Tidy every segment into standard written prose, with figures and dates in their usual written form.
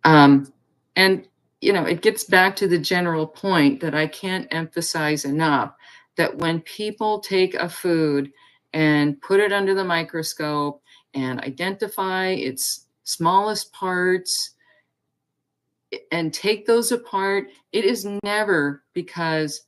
And, it gets back to the general point that I can't emphasize enough, that when people take a food and put it under the microscope and identify its smallest parts and take those apart, it is never because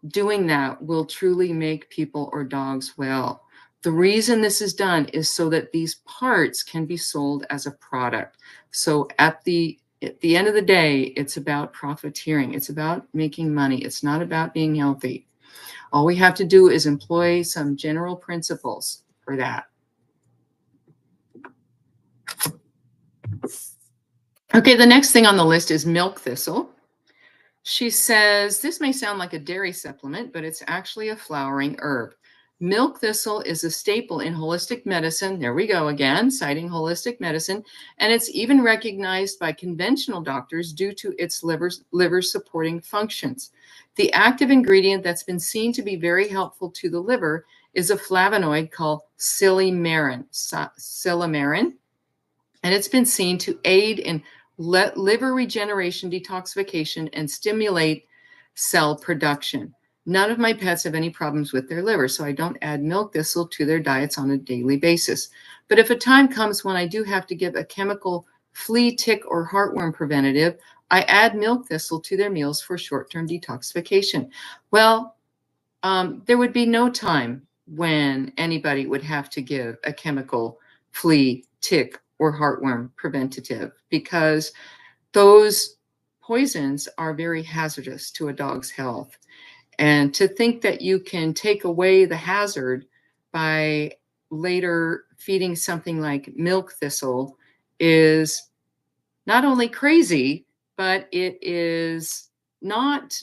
doing that will truly make people or dogs well. The reason this is done is so that these parts can be sold as a product. So at the end of the day, it's about profiteering. It's about making money. It's not about being healthy. All we have to do is employ some general principles for that. Okay, the next thing on the list is milk thistle. She says, this may sound like a dairy supplement, but it's actually a flowering herb. Milk thistle is a staple in holistic medicine. There we go again, citing holistic medicine. And it's even recognized by conventional doctors due to its liver supporting functions. The active ingredient that's been seen to be very helpful to the liver is a flavonoid called silymarin. And it's been seen to aid in liver regeneration, detoxification, and stimulate cell production. None of my pets have any problems with their liver, so I don't add milk thistle to their diets on a daily basis. But if a time comes when I do have to give a chemical flea, tick, or heartworm preventative, I add milk thistle to their meals for short-term detoxification. Well, there would be no time when anybody would have to give a chemical flea, tick, or heartworm preventative, because those poisons are very hazardous to a dog's health. And to think that you can take away the hazard by later feeding something like milk thistle is not only crazy, but it is not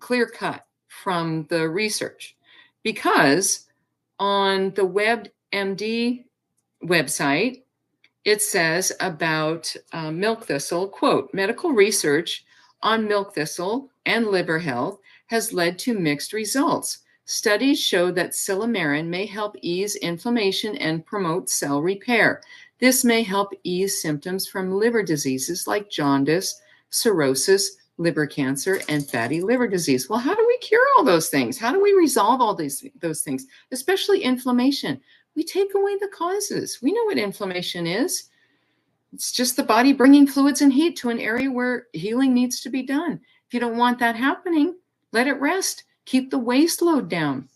clear-cut from the research. Because on the WebMD website, it says about milk thistle, quote, medical research on milk thistle and liver health has led to mixed results. Studies show that silymarin may help ease inflammation and promote cell repair. This may help ease symptoms from liver diseases like jaundice, cirrhosis, liver cancer, and fatty liver disease. Well, how do we cure all those things? How do we resolve all those things, especially inflammation? We take away the causes. We know what inflammation is. It's just the body bringing fluids and heat to an area where healing needs to be done. If you don't want that happening, let it rest. Keep the waste load down.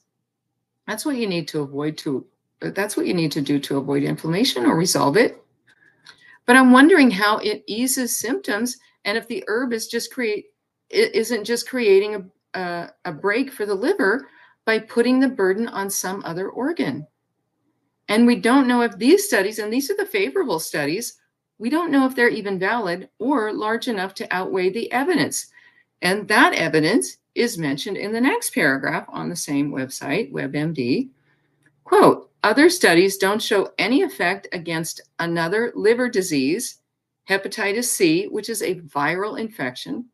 That's what you need to avoid that's what you need to do to avoid inflammation or resolve it. But I'm wondering how it eases symptoms, and if the herb isn't just creating a break for the liver by putting the burden on some other organ. And we don't know if these studies, and these are the favorable studies, we don't know if they're even valid or large enough to outweigh the evidence. And that evidence is mentioned in the next paragraph on the same website, WebMD. Quote, other studies don't show any effect against another liver disease, hepatitis C, which is a viral infection,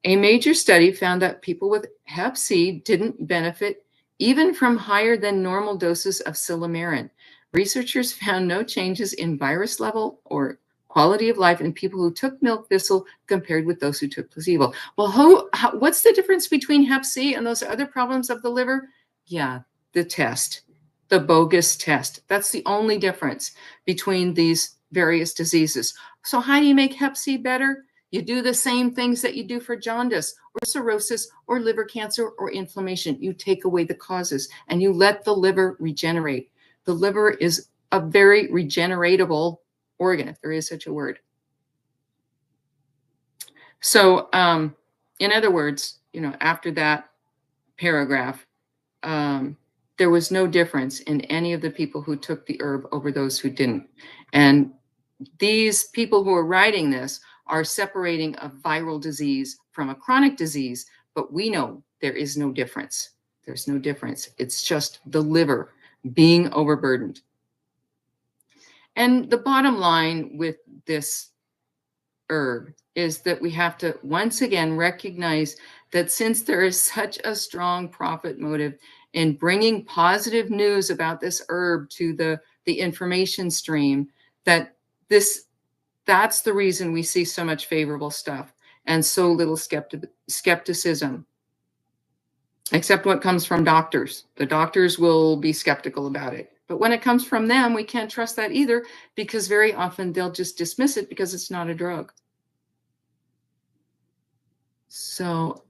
A major study found that people with hep C didn't benefit even from higher than normal doses of silymarin. Researchers found no changes in virus level or quality of life in people who took milk thistle compared with those who took placebo. Well, what's the difference between hep C and those other problems of the liver? Yeah, the test, the bogus test. That's the only difference between these various diseases. So how do you make hep C better? You do the same things that you do for jaundice or cirrhosis or liver cancer or inflammation. You take away the causes and you let the liver regenerate. The liver is a very regeneratable organ, if there is such a word. So in other words, after that paragraph, there was no difference in any of the people who took the herb over those who didn't. And these people who are writing this are separating a viral disease from a chronic disease, but we know there is no difference. There's no difference. It's just the liver being overburdened. And the bottom line with this herb is that we have to once again recognize that since there is such a strong profit motive in bringing positive news about this herb to the information stream, that this That's the reason we see so much favorable stuff and so little skepticism, except what comes from doctors. The doctors will be skeptical about it. But when it comes from them, we can't trust that either, because very often they'll just dismiss it because it's not a drug. So,